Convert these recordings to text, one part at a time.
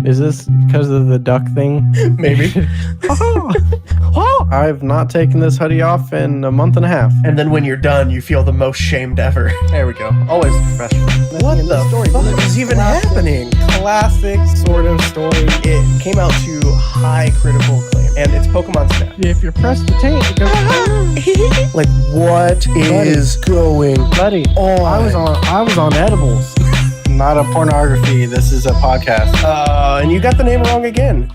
Is this because of the duck thing? Maybe. I've not taken this hoodie off in a month and a half. And then when you're done, you feel the most shamed ever. There we go. Always professional. What the fuck is even happening? Classic sort of story. It came out to high critical acclaim, and it's Pokemon Snap. If you press the tape, it goes. Like, what is going Buddy, on? I was on edibles. Not a pornography. This is a podcast. And you got the name wrong again.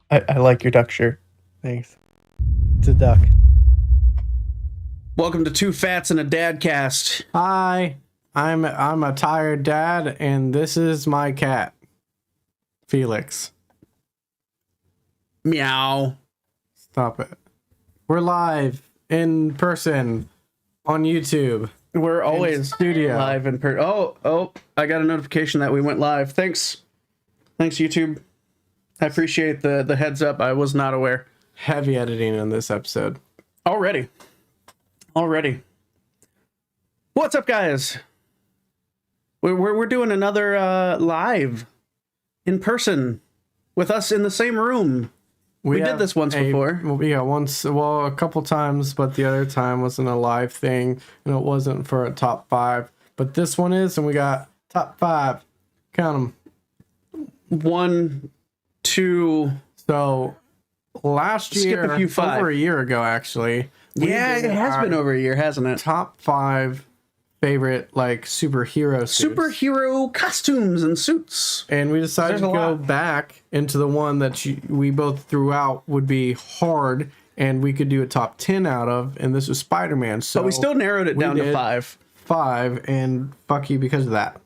I like your duck shirt. Thanks. It's a duck. Welcome to Two Fats and a Dad Cast. Hi, I'm a tired dad, and this is my cat, Felix. Meow. Stop it. We're live in person on YouTube. We're always studio. live in person. Oh, I got a notification that we went live. Thanks, YouTube. I appreciate the heads up. I was not aware. Heavy editing in this episode. Already. What's up, guys? We're doing another live in person with us in the same room. We did this once before. Yeah, a couple times, but the other time wasn't a live thing, and it wasn't for a top 5. But this one is, and we got top 5. Count them. 1, 2. So last year, Skip a few 5. over a year ago, actually. Yeah, it has been over a year, hasn't it? Top 5 favorite superhero suits. Superhero costumes and suits. And we decided to go back into the one that we both threw out would be hard, and we could do a top 10 out of, and this was Spider-Man. So but we still narrowed it down to 5. 5, and fuck you because of that.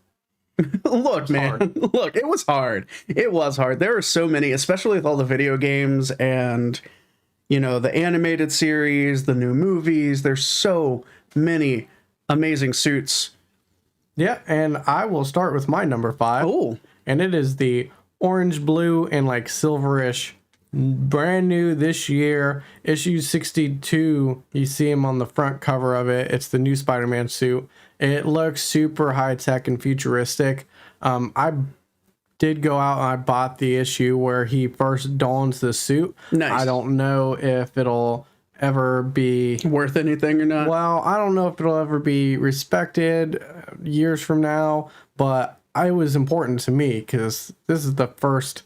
Look, man. Look, it was hard. It was hard. There were so many, especially with all the video games and, the animated series, the new movies. There's so many amazing suits. Yeah, and I will start with my number 5. Oh. And it is the orange, blue, and silverish, brand new this year, issue 62. You see him on the front cover of it. It's the new Spider-Man suit. It looks super high-tech and futuristic. I did go out and I bought the issue where he first dons the suit. Nice. I don't know if it'll ever be worth anything or not. Well, I don't know if it'll ever be respected years from now, but it was important to me because this is the first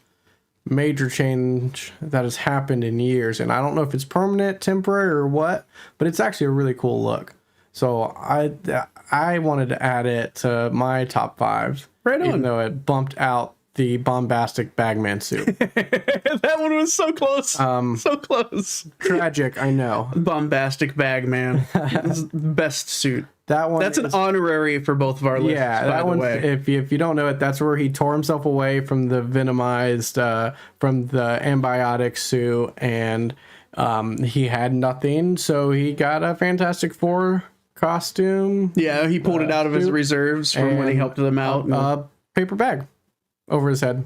major change that has happened in years, and I don't know if it's permanent, temporary, or what, but it's actually a really cool look. So I wanted to add it to my top 5, right on, even though it bumped out the bombastic Bagman suit. That one was so close. So close. Tragic, I know. Bombastic Bagman. Best suit. That one. That's an honorary for both of our lists. Yeah, that one. If you don't know it, that's where he tore himself away from the venomized, from the ambiotic suit, and he had nothing, so he got a Fantastic Four costume. Yeah, he pulled it out of his reserves from when he helped them out. A paper bag over his head.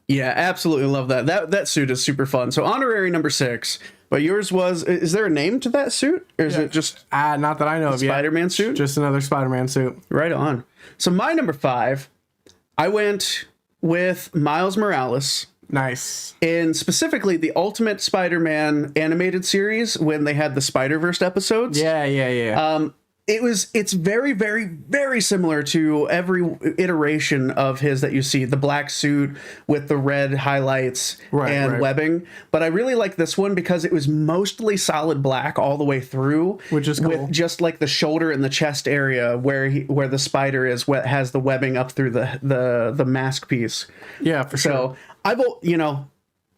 Yeah, absolutely love that. That suit is super fun. So honorary number 6. But yours was, is there a name to that suit? Or is it just not that I know of yet. Spider-Man suit? Just another Spider-Man suit. Right on. So my number 5, I went with Miles Morales. Nice. And specifically the Ultimate Spider-Man animated series when they had the Spider-Verse episodes. Yeah. It's very, very, very similar to every iteration of his that you see. The black suit with the red highlights and webbing. But I really like this one because it was mostly solid black all the way through. Which is cool. With just the shoulder and the chest area where the spider is, what has the webbing up through the mask piece. Yeah, for sure. So I've,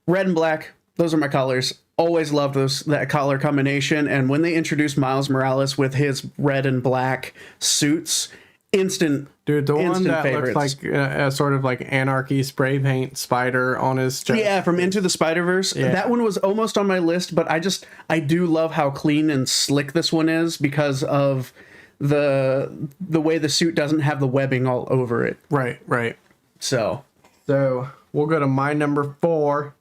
red and black, those are my colors. Always loved that color combination, and when they introduced Miles Morales with his red and black suits, instant one that favorites. looks like a sort of anarchy spray paint spider on his chest. Yeah, from Into the Spider-Verse. Yeah. That one was almost on my list, but I do love how clean and slick this one is because of the way the suit doesn't have the webbing all over it. Right. So we'll go to my number 4.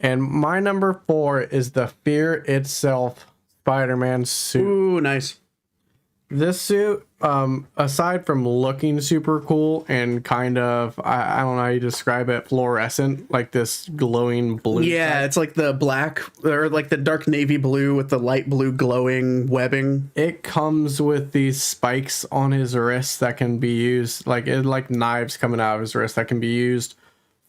And my number 4 is the Fear Itself Spider-Man suit. Ooh, nice. This suit, aside from looking super cool and kind of, I don't know how you describe it, fluorescent, like this glowing blue. Yeah, type. it's like the black or like the dark navy blue with the light blue glowing webbing. It comes with these spikes on his wrist that can be used, like knives coming out of his wrist that can be used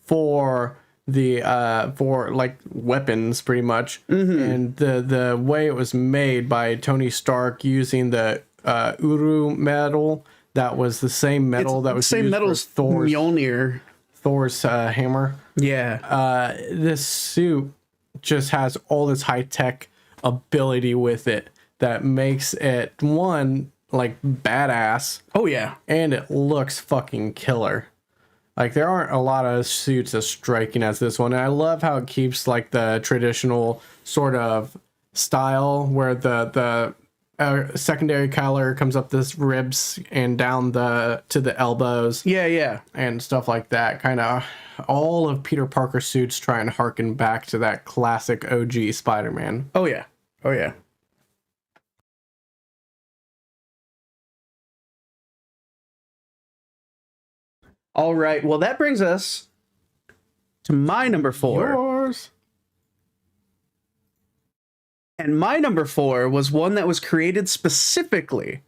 for for like weapons pretty much. And the way it was made by Tony Stark using the Uru metal, that was the same metal that was Same used metal for as Thor's hammer. Yeah. This suit just has all this high tech ability with it that makes it one like badass, Oh yeah. and it looks fucking killer. Like there aren't a lot of suits as striking as this one, and I love how it keeps like the traditional sort of style where the secondary color comes up this ribs and down to the elbows. Yeah. And stuff like that. Kind of all of Peter Parker's suits try and harken back to that classic OG Spider-Man. Oh yeah. Oh yeah. All right. Well, that brings us to my number 4. Yours. And my number 4 was one that was created specifically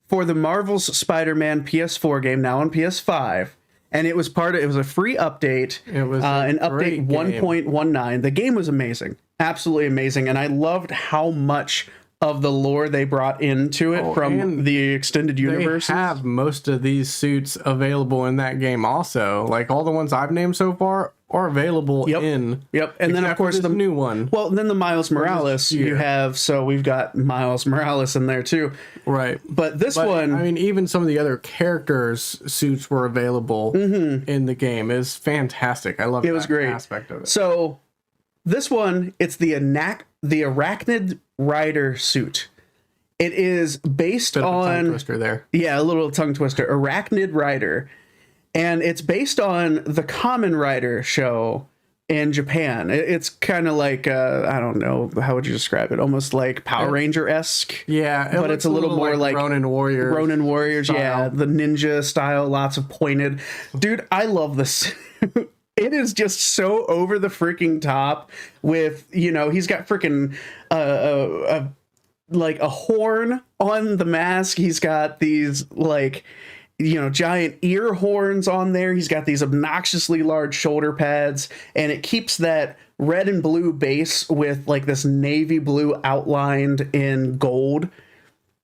for the Marvel's Spider-Man PS4 game, now on PS5. And it was it was a free update. It was an update 1.19. The game was amazing. Absolutely amazing. And I loved how much of the lore they brought into it from the extended universe. They have most of these suits available in that game also. Like all the ones I've named so far are available in. Yep. And then of course the new one. Well, then the Miles Morales you have, so we've got Miles Morales in there too. Right. But this one, I mean, even some of the other characters' suits were available in the game. It was fantastic. I love that great aspect of it. So this one, it's the Arachnid Rider suit. It is based Bit of a on tongue twister there. Yeah, a little tongue twister. Arachnid Rider. And it's based on the Kamen Rider show in Japan. It's kind of like I don't know, how would you describe it? Almost like Power Ranger-esque. Yeah, but it's a little more like Ronin Warriors. Style. Yeah, the ninja style, lots of pointed. Dude, I love this. It is just so over the freaking top with, he's got freaking like a horn on the mask. He's got these like, giant ear horns on there. He's got these obnoxiously large shoulder pads, and it keeps that red and blue base with like this navy blue outlined in gold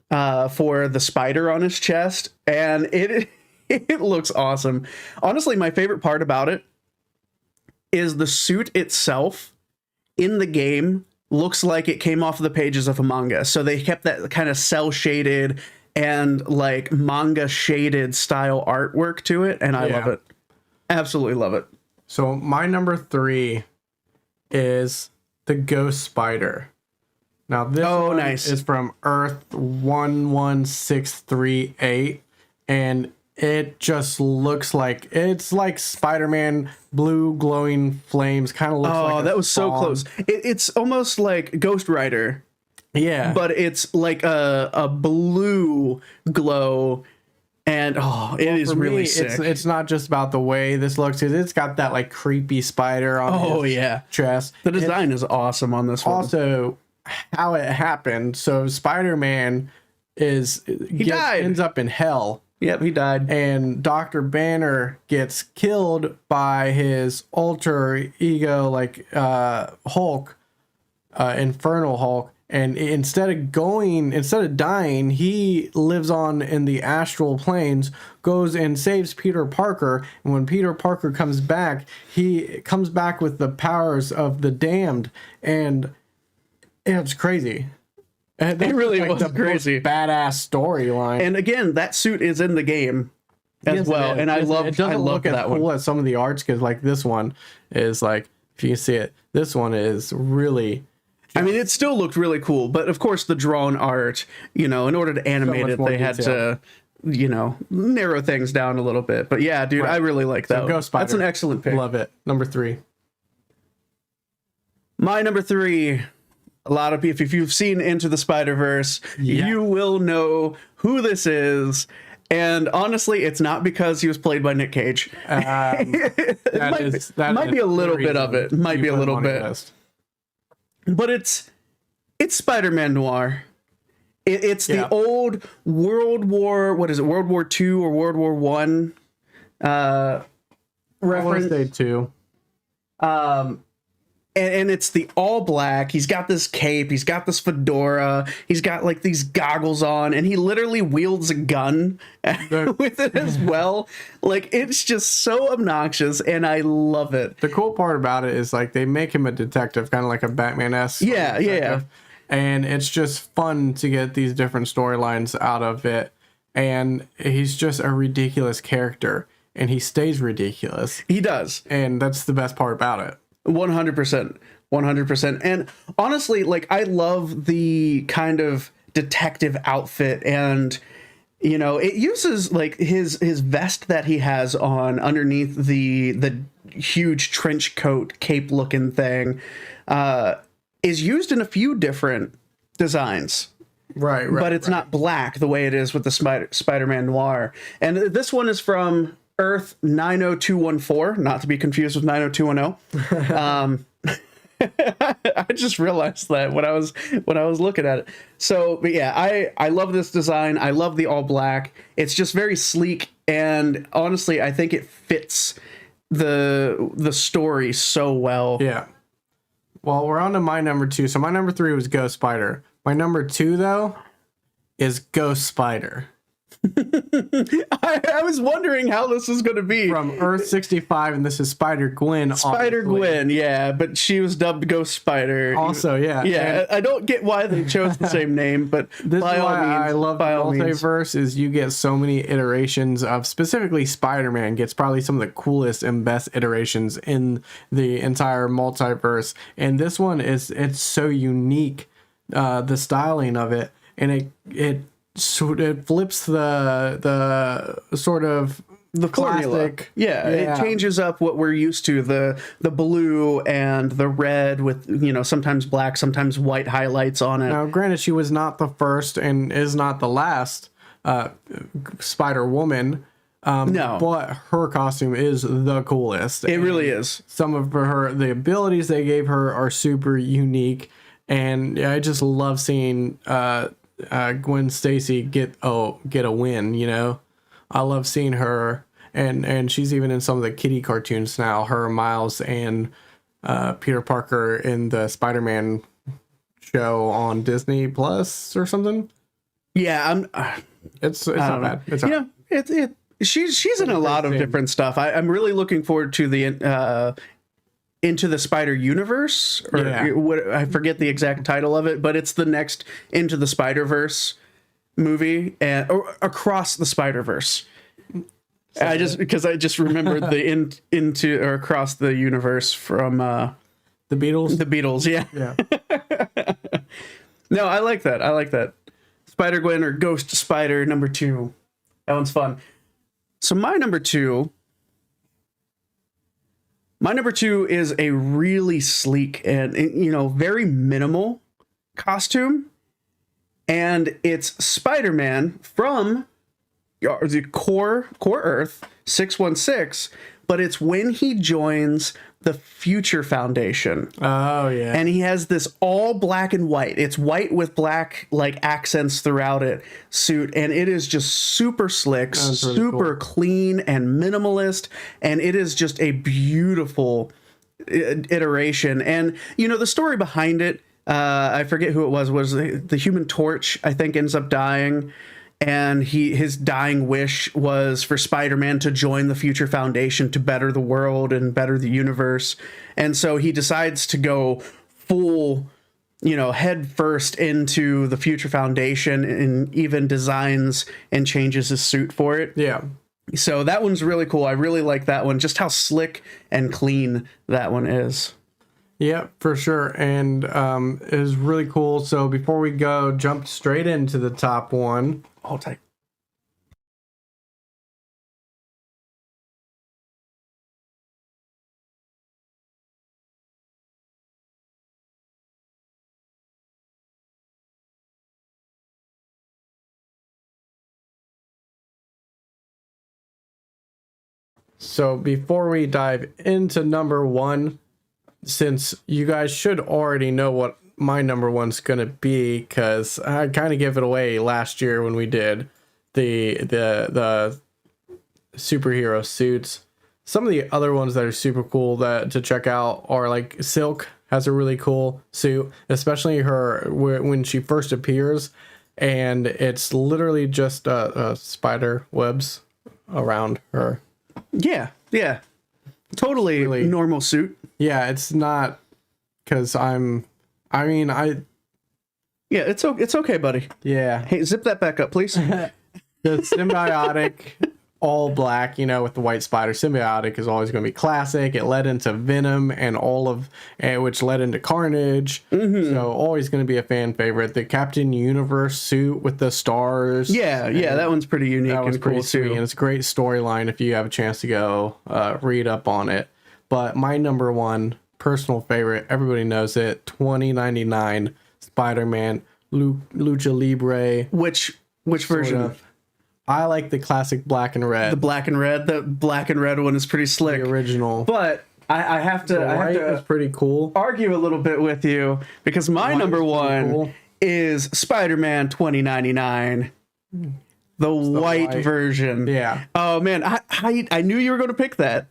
for the spider on his chest. And it looks awesome. Honestly, my favorite part about it is the suit itself in the game looks like it came off the pages of a manga. So they kept that kind of cell shaded and like manga shaded style artwork to it. And I love it. Absolutely love it. So my number 3 is the Ghost Spider. Now this one is from Earth 11638, and it just looks like it's like Spider-Man, blue glowing flames. Kind of looks like. Oh, that was so close. It's almost like Ghost Rider. Yeah, but it's like a blue glow, and it is really sick. It's not just about the way this looks. It's got that like creepy spider on his chest. The design is awesome on this one. Also, how it happened. So Spider-Man ends up in hell. Yep, he died. And Dr. Banner gets killed by his alter ego, like Hulk, Infernal Hulk. And instead of dying, he lives on in the astral planes, goes and saves Peter Parker. And when Peter Parker comes back, he comes back with the powers of the damned. And it's crazy. It really was crazy. Badass storyline. And again, that suit is in the game as well. And I love that one. It doesn't look as cool as some of the arts, because like this one is like, if you see it, this one is really... I mean, it still looked really cool, but of course the drawn art, in order to animate it, they had to, narrow things down a little bit. But yeah, dude, I really like that. Ghost Spider. That's an excellent pick. Love it. Number 3. My number 3, A lot of people, if you've seen Into the Spider-Verse, Yeah. you will know who this is. And honestly, it's not because he was played by Nick Cage. That might be a little bit of it. Might be a little bit. But it's Spider-Man noir. It's the old World War, what is it, World War II or World War One reference. I say two. And it's the all black. He's got this cape. He's got this fedora. He's got like these goggles on, and he literally wields a gun with it as well. Like, it's just so obnoxious, and I love it. The cool part about it is like they make him a detective, kind of like a Batman-esque. Yeah. And it's just fun to get these different storylines out of it. And he's just a ridiculous character, and he stays ridiculous. He does. And that's the best part about it. 100%. And honestly, like, I love the kind of detective outfit, and you know, it uses like his vest that he has on underneath the huge trench coat cape looking thing is used in a few different designs. Right. But it's not black the way it is with the Spider-Man Noir. And this one is from Earth 90214, not to be confused with 90210. I just realized that when I was looking at it. So, but yeah, I love this design. I love the all black. It's just very sleek, and honestly, I think it fits the story so well. Yeah. Well, we're on to my number 2. So my number 3 was Ghost Spider. My number 2, though, is Ghost Spider. I was wondering how this was going to be. From Earth 65, and this is Spider-Gwen. Spider-Gwen, yeah, but she was dubbed Ghost Spider. Also, yeah. Yeah, I don't get why they chose the same name, but this by is all why means, I love the multiverse is you get so many iterations of, specifically Spider-Man gets probably some of the coolest and best iterations in the entire multiverse. And this one it's so unique, the styling of it, and it flips the sort of the classic. Yeah, it changes up what we're used to, the blue and the red with, you know, sometimes black, sometimes white highlights on it. Now, granted, she was not the first and is not the last Spider-Woman. No, but her costume is the coolest. It really is. Some of the abilities they gave her are super unique, and I just love seeing Gwen Stacy get a win. You know, I love seeing her, and she's even in some of the kiddie cartoons now. Her, Miles, and Peter Parker in the Spider-Man show on Disney Plus or something. Yeah, it's not bad. It's she's in a lot of different stuff. I'm really looking forward to the Into the Spider Universe, or what, I forget the exact title of it, but it's the next Into the Spider-Verse movie, or Across the Spider-Verse. I just remembered the into or Across the Universe from the Beatles. The Beatles, yeah. No, I like that. Spider-Gwen or Ghost Spider number 2. That one's fun. So my number two is a really sleek and, you know, very minimal costume. And it's Spider-Man from the core Earth 616, but it's when he joins the Future Foundation. Oh, yeah. And he has this all black and white. It's white with black like accents throughout it suit, and it is just super slick, super clean and minimalist, and it is just a beautiful iteration. And you know, the story behind it, I forget who it was the Human Torch, I think, ends up dying. And his dying wish was for Spider-Man to join the Future Foundation to better the world and better the universe. And so he decides to go full, you know, head first into the Future Foundation, and even designs and changes his suit for it. Yeah. So that one's really cool. I really like that one, just how slick and clean that one is. Yeah, for sure. And it was really cool. So before we go, jump straight into the top one. Hold tight. So before we dive into number one, since you guys should already know what my number one's gonna be, because I kind of gave it away last year when we did the superhero suits. Some of the other ones that are super cool that to check out are like Silk has a really cool suit, especially her when she first appears, and it's literally just spider webs around her. Yeah, totally really, normal suit. Yeah, it's not because yeah, it's okay, buddy. Yeah. Hey, zip that back up, please. The symbiotic, all black, with the white spider. Symbiotic is always going to be classic. It led into Venom which led into Carnage. Mm-hmm. So always going to be a fan favorite. The Captain Universe suit with the stars. Yeah, that one's pretty unique and cool too. And it's a great storyline if you have a chance to go read up on it. But my number one personal favorite, everybody knows it, 2099 Spider-Man Lucha Libre. Which version? I like the classic black and red. The black and red one is pretty slick. The original. But I have to it's pretty cool. Argue a little bit with you because my number one is Spider-Man 2099. The white version. Yeah. Oh man, I knew you were going to pick that.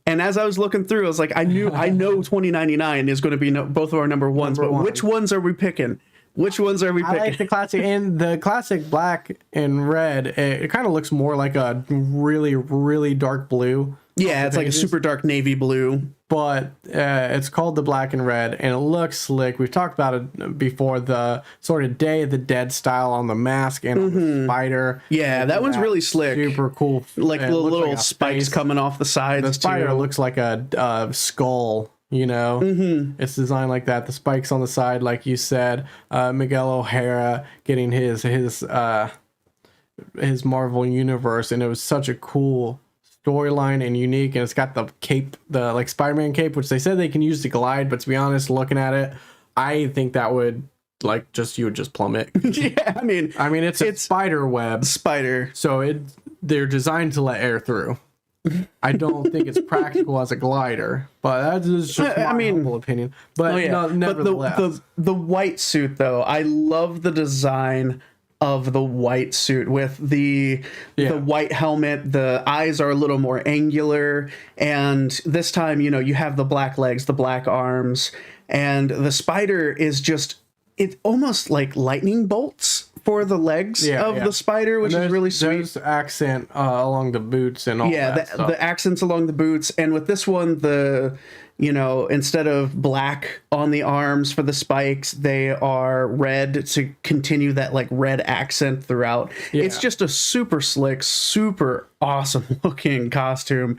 And as I was looking through, I was like, I know 2099 is going to be both of our number ones, but which ones are we picking? Which ones are we picking? I like the classic, and the classic black and red, it kind of looks more like a really, really dark blue. Yeah, it's like a super dark navy blue. But it's called the black and red, and it looks slick. We've talked about it before, the sort of Day of the Dead style on the mask and on the spider. Yeah, that one's really slick. Super cool. Like the little spikes coming off the sides. The spider looks like a skull. It's designed like that. The spikes on the side, like you said. Miguel O'Hara getting his Marvel Universe, and it was such a cool storyline and unique. And it's got the cape, the like Spider-Man cape, which they said they can use to glide, but to be honest, looking at it, I think that would you would just plummet. Yeah, I mean it's a spider web, so they're designed to let air through. I don't think it's practical as a glider, but that is just my humble opinion. But nevertheless, but the white suit though, I love the design of the white suit with the white helmet. The eyes are a little more angular, and this time you have the black legs, the black arms, and the spider is it's almost like lightning bolts for the legs of the spider, which is really sweet. There's accent along the boots and all that stuff. The accents along the boots, and with this one, instead of black on the arms for the spikes, they are red to continue that like red accent throughout. Yeah. It's just a super slick, super awesome looking costume.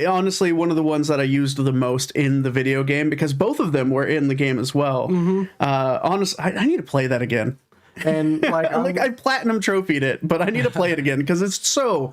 Honestly, one of the ones that I used the most in the video game because both of them were in the game as well. Mm-hmm. Honestly, I need to play that again. And I platinum trophied it, but I need to play it again because it's so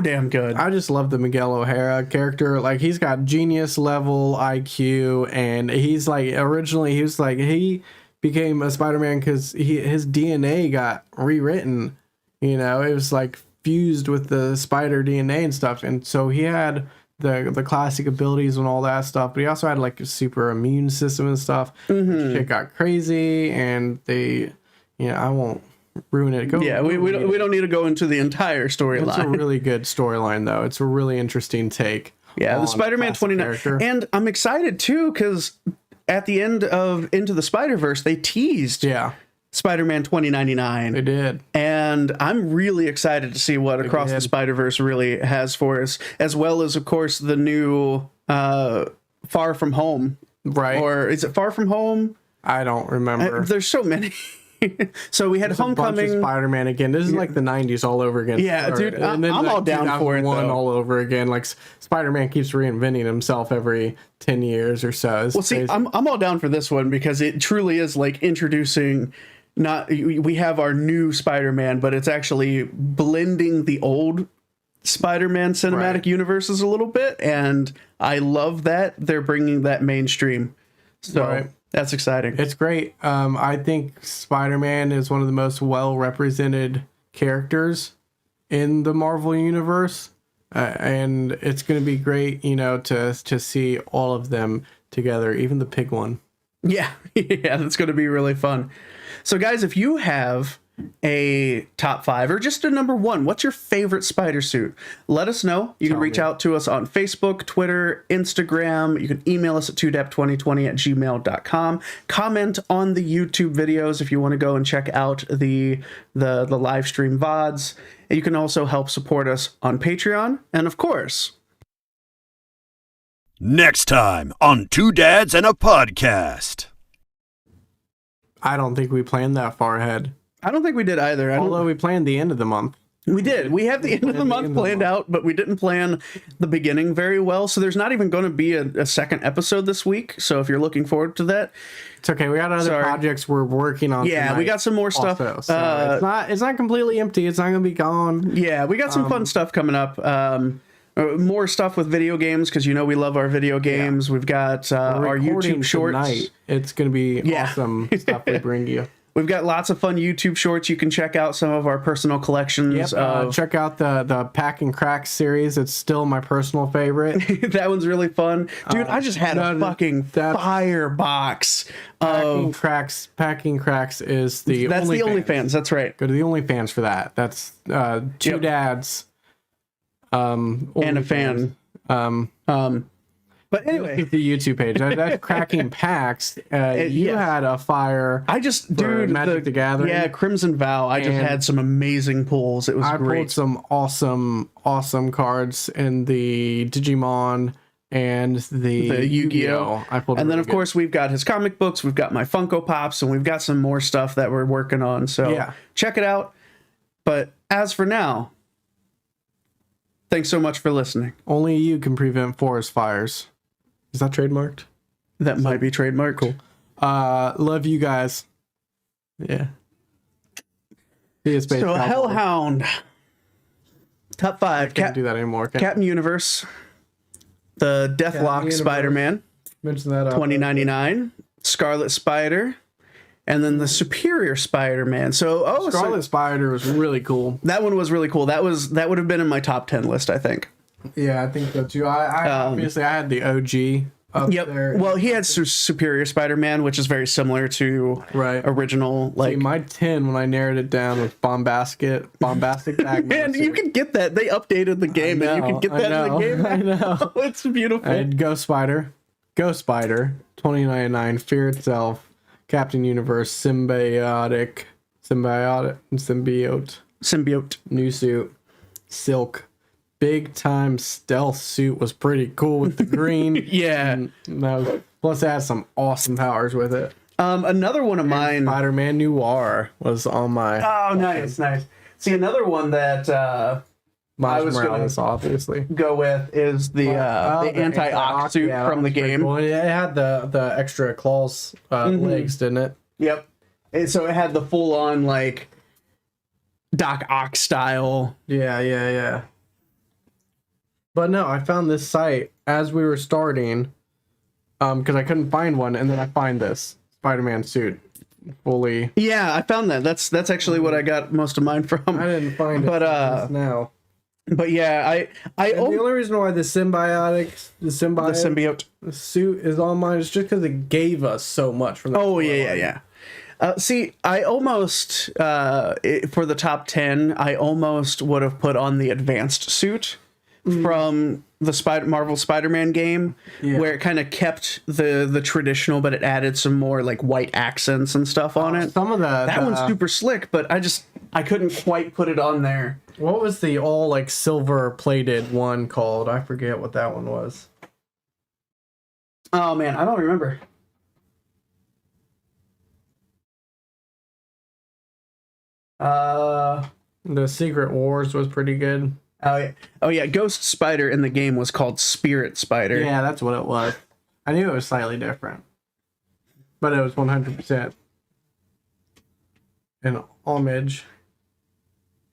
damn good. I just love the Miguel O'Hara character. Like, he's got genius level IQ, and he's like, originally he became a Spider-Man because his DNA got rewritten. It was like fused with the spider DNA and stuff, and so he had the classic abilities and all that stuff, but he also had like a super immune system and stuff. Mm-hmm. Shit got crazy, and they. I won't ruin it. We don't need to go into the entire storyline. It's a really good storyline, though. It's a really interesting take. Yeah, the Spider-Man 29. And I'm excited, too, because at the end of Into the Spider-Verse, they teased Spider-Man 2099. They did. And I'm really excited to see what Across the Spider-Verse really has for us, as well as, of course, the new Far From Home. Right. Or is it Far From Home? I don't remember. There's so many. So we had Homecoming, a bunch of Spider-Man again. This is like the 90s all over again. Yeah, dude, and then I'm all down for it though. All over again. Like Spider-Man keeps reinventing himself every 10 years or so. It's crazy. See, I'm all down for this one because it truly is like introducing. We have our new Spider-Man, but it's actually blending the old Spider-Man cinematic universes a little bit, and I love that they're bringing that mainstream. So. That's exciting. It's great. I think Spider-Man is one of the most well-represented characters in the Marvel Universe. and it's going to be great, to see all of them together, even the pig one. Yeah, yeah, that's going to be really fun. So, guys, if you have a top 5 or just a number 1, what's your favorite spider suit? Let us know. You can reach out to us on Facebook, Twitter, Instagram. You can email us at 2dep2020@gmail.com. Comment on the YouTube videos if you want to go and check out the live stream VODs. And you can also help support us on Patreon. And of course, next time on Two Dads and a Podcast. I don't think we planned that far ahead. I don't think we did either. Although we planned the end of the month. We did. We have the end of the month planned out, but we didn't plan the beginning very well. So there's not even going to be a second episode this week. So if you're looking forward to that, it's okay. We got other projects we're working on. Yeah, we got some more stuff. Also, so it's not completely empty. It's not going to be gone. Yeah, we got some fun stuff coming up. More stuff with video games because we love our video games. Yeah. We've got our YouTube shorts. Tonight. It's going to be awesome stuff we bring you. We've got lots of fun YouTube shorts. You can check out some of our personal collections. Yep. Check out the Pack and Cracks series. It's still my personal favorite. That one's really fun. Dude, I just had a fucking fire box. Packing Cracks is the That's the OnlyFans. That's right. Go to the OnlyFans for that. That's two dads. And a fan. But anyway, the YouTube page. That's Cracking Packs. You had a fire. I just, dude, Magic the Gathering. Yeah, Crimson Vow. I just had some amazing pulls. It was great. I pulled some awesome cards in the Digimon and the Yu-Gi-Oh. And then, of course, we've got his comic books. We've got my Funko Pops, and we've got some more stuff that we're working on. So check it out. But as for now, thanks so much for listening. Only you can prevent forest fires. Is that trademarked? That might be trademarked. Cool. Love you guys. Yeah. So Hellhound. Top 5. Can't do that anymore. Captain Universe. The Deathlock Spider-Man. Mention that 2099. Scarlet Spider. And then the Superior Spider-Man. Scarlet Spider was really cool. That one was really cool. That would have been in my top 10 list, I think. Yeah, I think so too. I obviously I had the OG up there. Well, he had Superior Spider-Man, which is very similar to original. Like my 10 when I narrowed it down was bombastic bag. Man, you can get that. They updated the game, and you can get that in the game. I know. It's beautiful. I had Ghost Spider, 2099, Fear Itself, Captain Universe, Symbiote, New Suit, Silk. Big time stealth suit was pretty cool with the green. Yeah. Plus it has some awesome powers with it. Another one of mine. Spider-Man Noir was on my. Oh, nice. See, another one that I was going to obviously go with is the anti-ox suit from the game. Cool. It had the extra claws legs, didn't it? Yep. And so it had the full-on like Doc Ock style. Yeah. But no, I found this site as we were starting, because I couldn't find one, and then I find this Spider-Man suit fully. Yeah, I found that. That's actually what I got most of mine from. I didn't find it, but now. But yeah, the only reason why the symbiote suit is on mine is just because it gave us so much from the. Oh yeah. See, I almost for the top 10, I almost would have put on the advanced suit from the Marvel Spider-Man game, where it kind of kept the traditional, but it added some more like white accents and stuff on it. Some of that one's super slick, but I couldn't quite put it on there. What was the all like silver plated one called? I forget what that one was. Oh man, I don't remember. The Secret Wars was pretty good. Oh yeah, Ghost Spider in the game was called Spirit Spider. Yeah, that's what it was. I knew it was slightly different, but it was 100% an homage.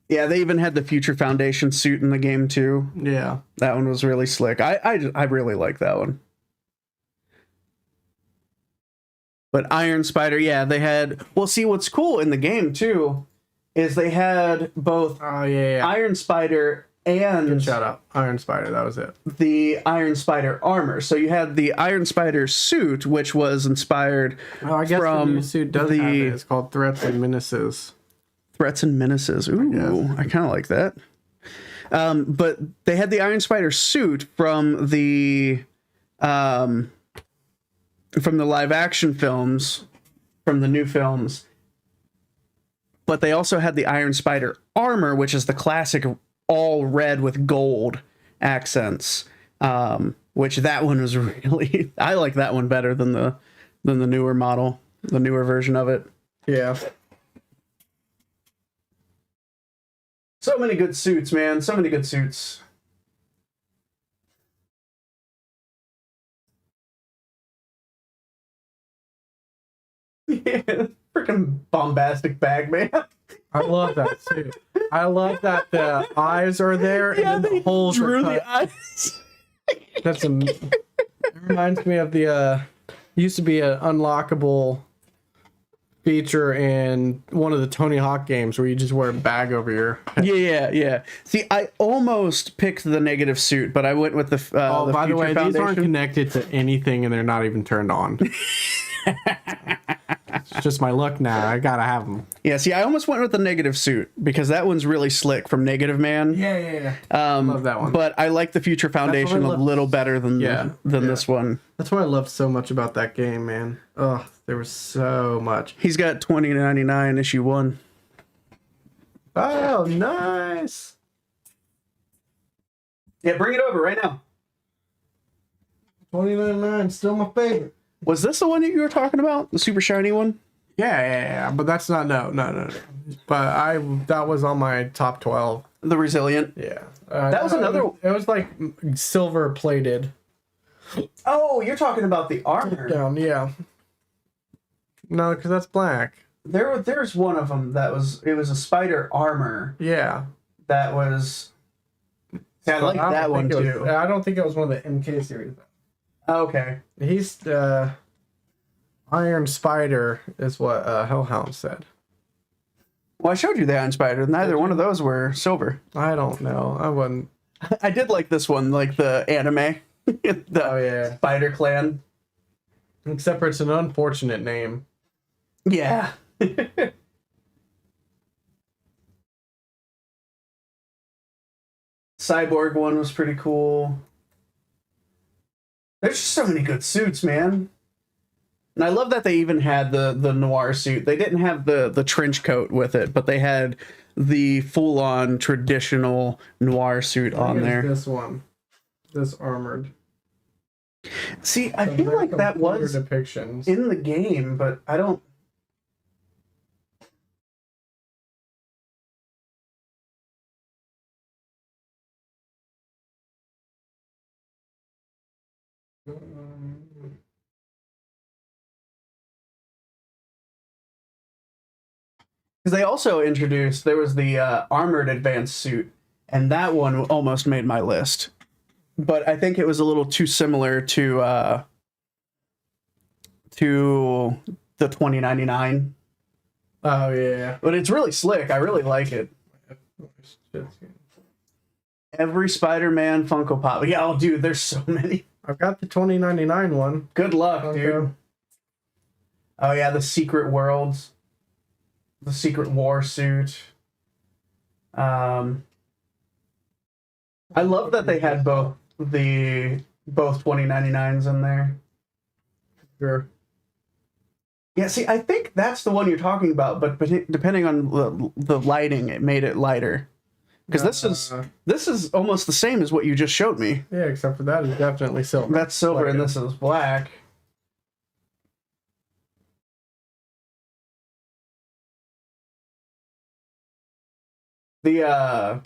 Yeah, they even had the Future Foundation suit in the game too. Yeah, that one was really slick. I really like that one. But Iron Spider, yeah, they had. Well, see, what's cool in the game too is they had both Iron Spider and Shout out Iron Spider. That was it. the Iron Spider armor. So you had the Iron Spider suit, which was inspired I guess from the new suit does have it. It's called Threats and Menaces. Threats and Menaces. Ooh, I kind of like that. But they had the Iron Spider suit from the live action films, from the new films. But they also had the Iron Spider armor, which is the classic all red with gold accents. Which that one was really, I like that one better than the newer model, the newer version of it. Yeah. So many good suits, man. So many good suits. Yeah, freaking bombastic bag, man. I love that too. I love that the eyes are there and then the holes drew are cut. the eyes. It reminds me of the used to be an unlockable feature in one of the Tony Hawk games where you just wear a bag over your head. Yeah. See, I almost picked the negative suit, but I went with the By the way, Future these aren't Foundation. connected to anything and they're not even turned on. It's just my luck now. I gotta have them. Yeah, see, I almost went with the negative suit because that one's really slick from Negative Man. Yeah. Love that one. But I like the Future Foundation a little better than this one. That's what I love so much about that game, man. Oh, there was so much. He's got 2099 issue 1. Oh, nice. Yeah, bring it over right now. 2099, still my favorite. Was this the one that you were talking about? The super shiny one? Yeah. But that's not no. But that was on my top 12. The Resilient? Yeah. That was another. It was like silver plated. Oh, you're talking about the armor. Down, yeah. No, because that's black. There's one of them that was a spider armor Yeah. that was. I like that one too. I don't think it was one of the MK series. Okay. He's Iron Spider is what Hellhound said. Well, I showed you the Iron Spider. Neither one of those were silver. I don't know. I wouldn't. I did like this one, like the anime. Spider Clan. Except for it's an unfortunate name. Yeah. Cyborg one was pretty cool. There's just so many good suits, man. And I love that they even had the noir suit. They didn't have the trench coat with it, but they had the full-on traditional noir suit on there. This one. This armored. See, I feel like that was depictions in the game, but I don't... Because they also introduced, there was the armored advanced suit, and that one almost made my list. But I think it was a little too similar to the 2099. Oh, yeah. But it's really slick. I really like it. Every Spider-Man Funko Pop. Yeah, oh, dude, there's so many. I've got the 2099 one. Good luck, dude. Oh, yeah, the Secret Worlds. The Secret War suit. I love that they had both 2099s in there. Sure. Yeah, see, I think that's the one you're talking about, but depending on the lighting, it made it lighter. Because this is almost the same as what you just showed me. Yeah, except for that is definitely silver. That's silver, and this is black. The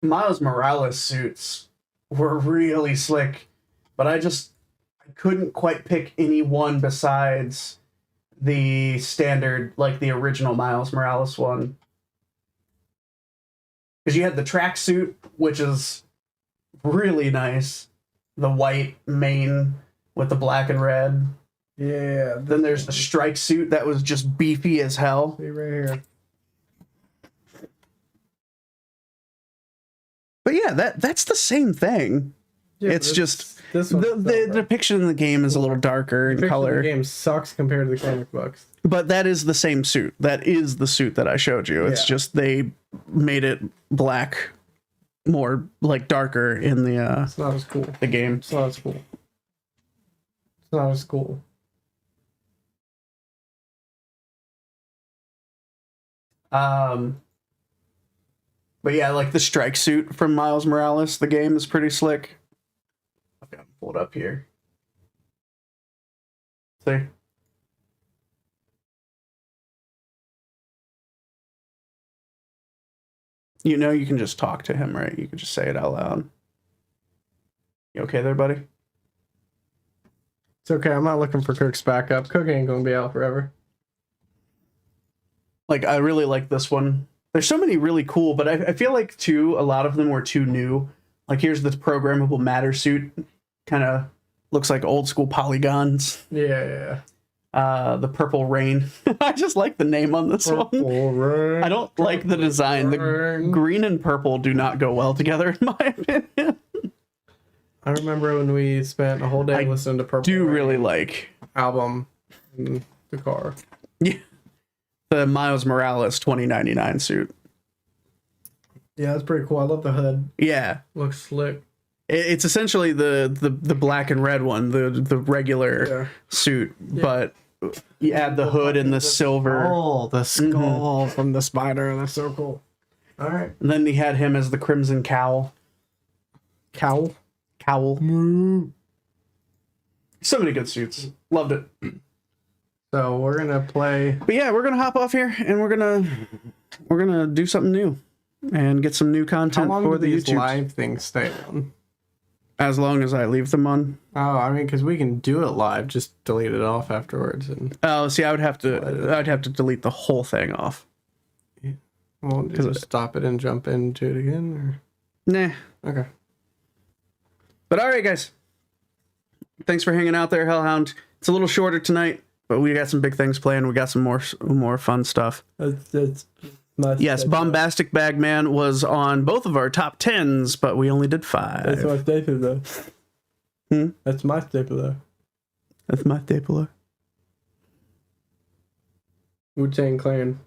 Miles Morales suits were really slick, but I couldn't quite pick any one besides the standard, like the original Miles Morales one. Because you had the tracksuit, which is really nice. The white mane with the black and red. Yeah. Then there's the strike suit that was just beefy as hell. See right here. But yeah, that's the same thing. Yeah, it's just the the depiction in the game is a little darker in color. The game sucks compared to the comic books. But that is the same suit. That is the suit that I showed you. It's just they made it black, more like darker in the. It's not as cool. The game. It's not as cool. It's not as cool. But yeah, like the strike suit from Miles Morales, the game is pretty slick. I've got it pulled up here. See? You know you can just talk to him, right? You can just say it out loud. You okay there, buddy? It's okay. I'm not looking for Cook's backup. Cook ain't gonna be out forever. Like, I really like this one. There's so many really cool, but I feel like, too, a lot of them were too new. Like, here's the programmable matter suit. Kind of looks like old school polygons. Yeah. The Purple Rain. I just like the name on this one. Rain, I don't like the design. The green and purple do not go well together, in my opinion. I remember when we spent a whole day listening to Purple Do Rain really like album in the car. Yeah. The Miles Morales 2099 suit. Yeah, that's pretty cool. I love the hood. Yeah. Looks slick. It's essentially the black and red one, the regular suit, but you add the hood and the silver. Oh, the skull from the spider. That's so cool. All right. And then he had him as the Crimson Cowl. Cowl. So many good suits. Loved it. So we're gonna play. But yeah, we're gonna hop off here and we're gonna do something new and get some new content for the YouTube live things stay on. As long as I leave them on. Oh, I mean, because we can do it live, just delete it off afterwards. And see, I'd have to delete the whole thing off. Well, just stop it and jump into it again, or nah. Okay. But all right, guys. Thanks for hanging out there, Hellhound. It's a little shorter tonight, but we got some big things planned. We got some more fun stuff. Yes, Bombastic Bagman was on both of our top 10s, but we only did 5. That's my stapler, though. That's my stapler. That's my stapler. Wu-Tang Clan.